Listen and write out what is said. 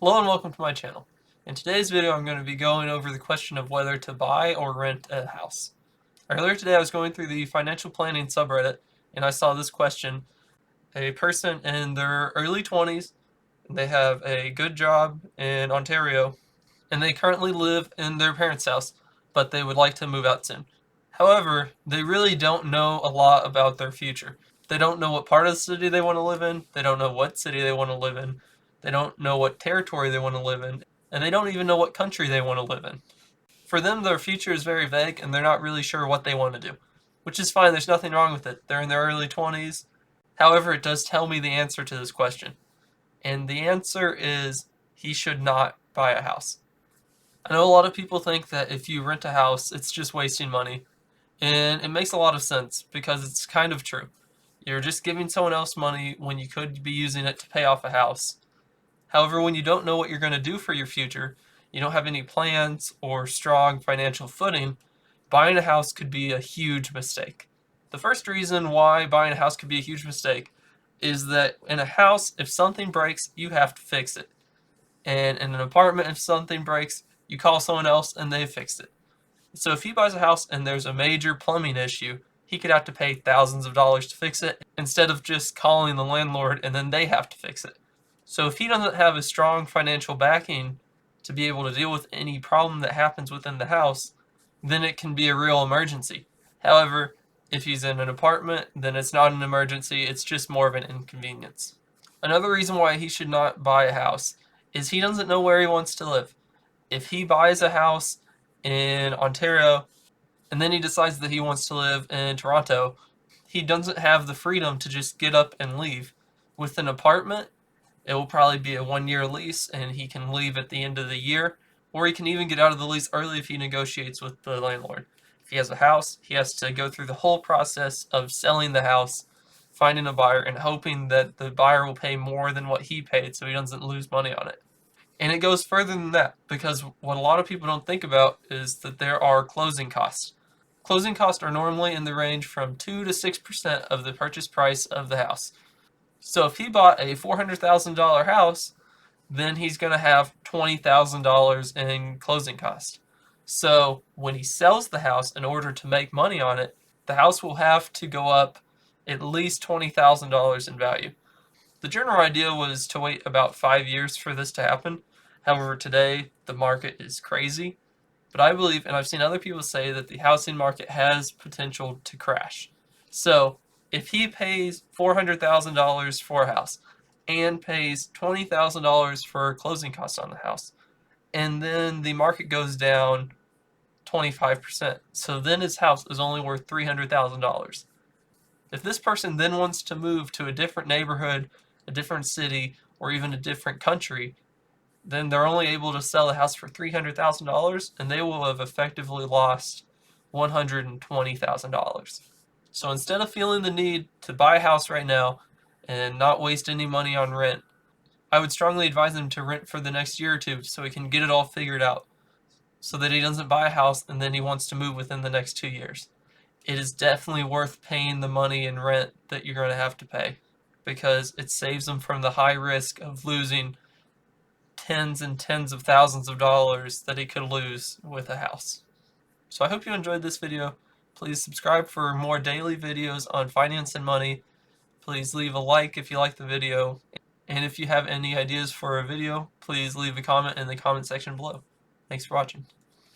Hello and welcome to my channel. In today's video I'm going to be going over the question of whether to buy or rent a house. Earlier today I was going through the financial planning subreddit and I saw this question. A person in their early 20s, they have a good job in Ontario, and they currently live in their parents' house, but they would like to move out soon. However, they really don't know a lot about their future. They don't know what part of the city they want to live in, they don't know what city they want to live in, they don't know what territory they want to live in, and they don't even know what country they want to live in. For them, their future is very vague and they're not really sure what they want to do, which is fine, there's nothing wrong with it. They're in their early 20s. However, it does tell me the answer to this question. And the answer is he should not buy a house. I know a lot of people think that if you rent a house, it's just wasting money. And it makes a lot of sense because it's kind of true. You're just giving someone else money when you could be using it to pay off a house. However, when you don't know what you're going to do for your future, you don't have any plans or strong financial footing, buying a house could be a huge mistake. The first reason why buying a house could be a huge mistake is that in a house, if something breaks, you have to fix it. And in an apartment, if something breaks, you call someone else and they fix it. So if he buys a house and there's a major plumbing issue, he could have to pay thousands of dollars to fix it instead of just calling the landlord and then they have to fix it. So if he doesn't have a strong financial backing to be able to deal with any problem that happens within the house, then it can be a real emergency. However, if he's in an apartment, then it's not an emergency, it's just more of an inconvenience. Another reason why he should not buy a house is he doesn't know where he wants to live. If he buys a house in Ontario and then he decides that he wants to live in Toronto, he doesn't have the freedom to just get up and leave. With an apartment, it will probably be a 1-year lease and he can leave at the end of the year, or he can even get out of the lease early if he negotiates with the landlord. If he has a house, he has to go through the whole process of selling the house, finding a buyer, and hoping that the buyer will pay more than what he paid so he doesn't lose money on it. And it goes further than that, because what a lot of people don't think about is that there are closing costs. Closing costs are normally in the range from 2 to 6% of the purchase price of the house. So if he bought a $400,000 house, then he's going to have $20,000 in closing costs. So when he sells the house in order to make money on it, the house will have to go up at least $20,000 in value. The general idea was to wait about 5 years for this to happen. However, today the market is crazy. But I believe, and I've seen other people say, that the housing market has potential to crash. So if he pays $400,000 for a house and pays $20,000 for closing costs on the house, and then the market goes down 25%, so then his house is only worth $300,000. If this person then wants to move to a different neighborhood, a different city, or even a different country, then they're only able to sell the house for $300,000 and they will have effectively lost $120,000. So instead of feeling the need to buy a house right now and not waste any money on rent, I would strongly advise him to rent for the next year or two so he can get it all figured out, so that he doesn't buy a house and then he wants to move within the next 2 years. It is definitely worth paying the money in rent that you're going to have to pay, because it saves him from the high risk of losing tens and tens of thousands of dollars that he could lose with a house. So I hope you enjoyed this video. Please subscribe for more daily videos on finance and money. Please leave a like if you like the video. And if you have any ideas for a video, please leave a comment in the comment section below. Thanks for watching.